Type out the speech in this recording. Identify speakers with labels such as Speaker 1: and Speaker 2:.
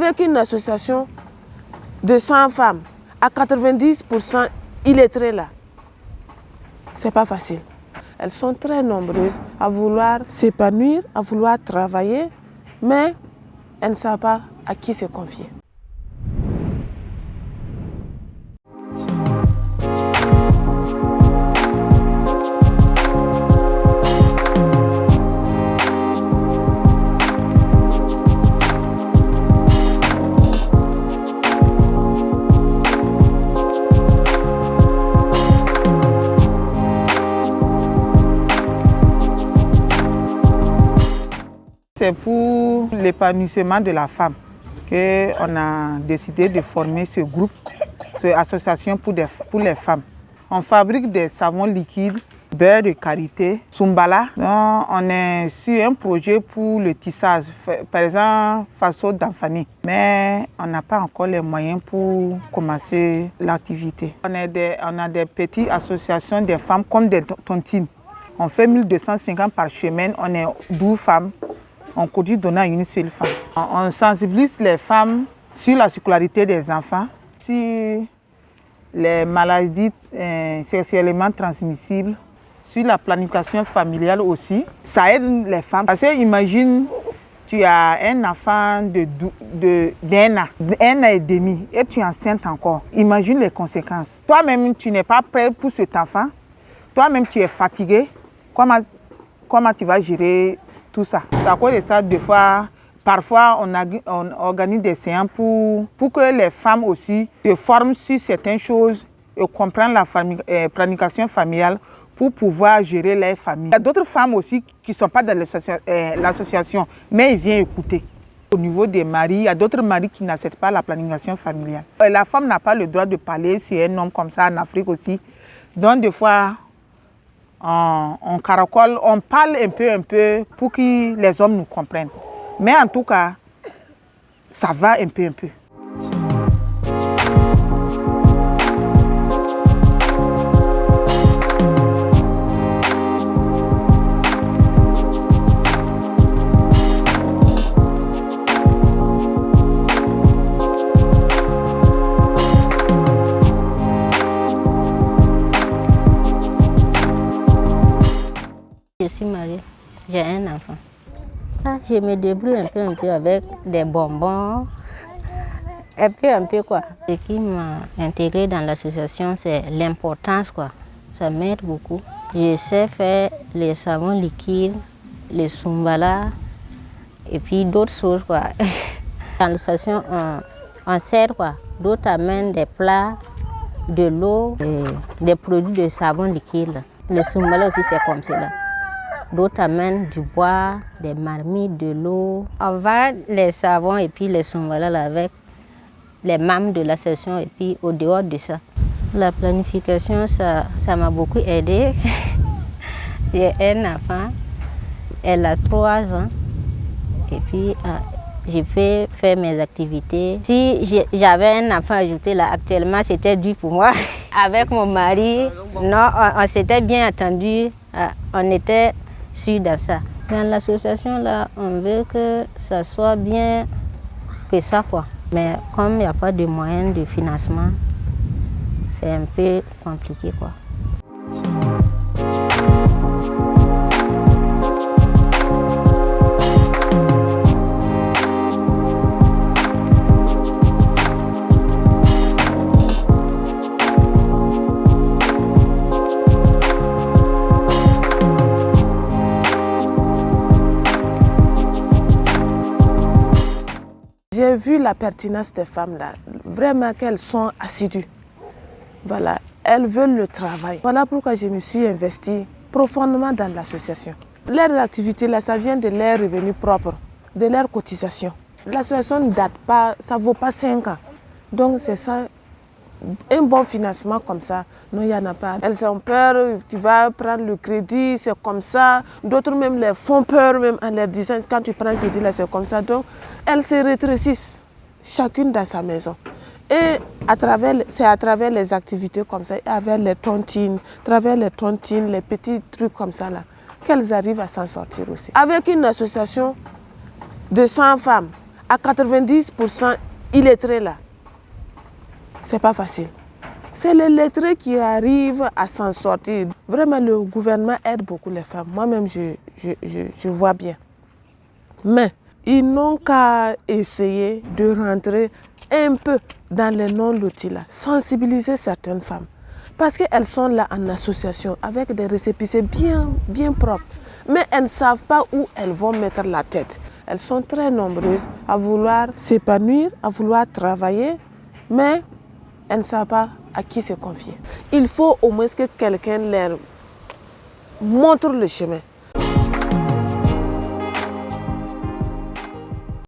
Speaker 1: Avec une association de 100 femmes, à 90% illettrées là, c'est pas facile. Elles sont très nombreuses à vouloir s'épanouir, à vouloir travailler, mais elles ne savent pas à qui se confier.
Speaker 2: C'est pour l'épanouissement de la femme qu'on a décidé de former ce groupe, cette association pour les femmes. On fabrique des savons liquides, beurre de karité, sumbala. Donc, on est sur un projet pour le tissage, par exemple faso d'Anfani. Mais on n'a pas encore les moyens pour commencer l'activité. On a des petites associations des femmes comme des tontines. On fait 1250 par semaine, on est 12 femmes. On continue donnant à une seule femme. On sensibilise les femmes sur la scolarité des enfants, sur les maladies sexuellement transmissibles, sur la planification familiale aussi. Ça aide les femmes. Parce que imagine, tu as un enfant d'un an, 1 an et demi, et tu es enceinte encore. Imagine les conséquences. Toi-même, tu n'es pas prêt pour cet enfant. Toi-même, tu es fatigué. Comment tu vas gérer tout ça? C'est à cause de ça, parfois on organise des séances pour que les femmes aussi se forment sur certaines choses et comprennent la planification familiale pour pouvoir gérer leur famille. Il y a d'autres femmes aussi qui ne sont pas dans l'association, mais ils viennent écouter. Au niveau des maris, il y a d'autres maris qui n'acceptent pas la planification familiale. La femme n'a pas le droit de parler sur un homme comme ça en Afrique aussi. Donc des fois, on caracole, on parle un peu pour que les hommes nous comprennent. Mais en tout cas, ça va un peu.
Speaker 3: Je suis mariée, j'ai un enfant. Je me débrouille un peu avec des bonbons, un peu quoi. Ce qui m'a intégrée dans l'association, c'est l'importance quoi. Ça m'aide beaucoup. Je sais faire les savons liquides, les sumbala et puis d'autres choses quoi. Dans l'association, on sert quoi. D'autres amènent des plats, de l'eau, des produits de savon liquide. Le sumbala aussi c'est comme cela. D'autres amènent du bois, des marmites, de l'eau. On va les savons et puis les sumbala avec les membres de l'association et puis au dehors de ça. La planification, ça m'a beaucoup aidé. J'ai un enfant, elle a 3 ans et puis je peux faire mes activités. Si j'avais un enfant ajouté là, actuellement, c'était dur pour moi. Avec mon mari, non, on s'était bien entendu, on était sûr dans ça. Dans l'association, là, on veut que ça soit bien que ça, quoi. Mais comme il n'y a pas de moyens de financement, c'est un peu compliqué, quoi.
Speaker 1: J'ai vu la pertinence des femmes là, vraiment qu'elles sont assidues. Voilà, elles veulent le travail. Voilà pourquoi je me suis investie profondément dans l'association. Leurs activités là, ça vient de leurs revenus propres, de leurs cotisations. L'association ne date pas, ça ne vaut pas 5 ans. Donc c'est ça, un bon financement comme ça, non, il n'y en a pas. Elles ont peur, tu vas prendre le crédit, c'est comme ça. D'autres même les font peur même en leur disant, quand tu prends le crédit là, c'est comme ça. Donc elles se rétrécissent, chacune dans sa maison. Et c'est à travers les activités comme ça, avec les tontines, les petits trucs comme ça là, qu'elles arrivent à s'en sortir aussi. Avec une association de 100 femmes, à 90% illettrés là. C'est pas facile. C'est les lettrés qui arrivent à s'en sortir. Vraiment, le gouvernement aide beaucoup les femmes. Moi-même, je vois bien. Mais ils n'ont qu'à essayer de rentrer un peu dans les non-lotis là, sensibiliser certaines femmes. Parce qu'elles sont là en association avec des récépissés bien propres. Mais elles ne savent pas où elles vont mettre la tête. Elles sont très nombreuses à vouloir s'épanouir, à vouloir travailler, mais elles ne savent pas à qui se confier. Il faut au moins que quelqu'un leur montre le chemin.